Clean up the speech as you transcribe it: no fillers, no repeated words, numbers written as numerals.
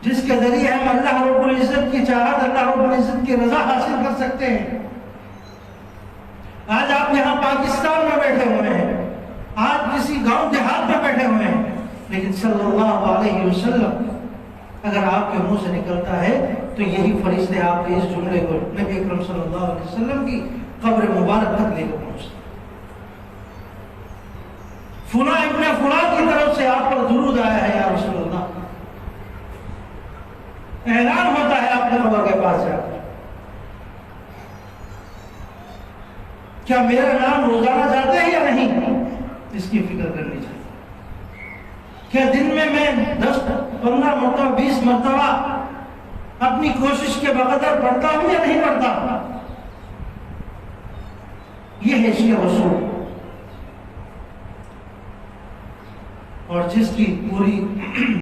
जिसके जरिए हम अल्लाह रब्बुल इज्जत की चाहत, अल्लाह रब्बुल इज्जत की रजा हासिल कर सकते हैं। आज आप यहाँ पाकिस्तान में बैठे हुए हैं, आज किसी गांव देहात में बैठे हुए हैं, लेकिन सल्लल्लाहु अलैहि वसल्लम अगर आपके मुंह से निकलता है तो यही फरिश्ते आपके इस जुमले को नबी अकरम सल्लल्लाहु अलैहि वसल्लम की कब्र मुबारक तक लेकर पहुंचते। फुला इब्ने फुला की तरफ से आप पर दुरूद आया है या रसूलल्लाह, ऐलान होता है आपके कब्र के पास जाकर। क्या मेरा नाम रोजाना जाते हैं या नहीं, इसकी फिक्र करनी चाहिए। क्या दिन में मैं 10, 15 मरतबा, 20 मरतबा अपनी कोशिश के बगैर पढ़ता हूं या नहीं पढ़ता। यह है इश्क़ रसूल, और जिसकी पूरी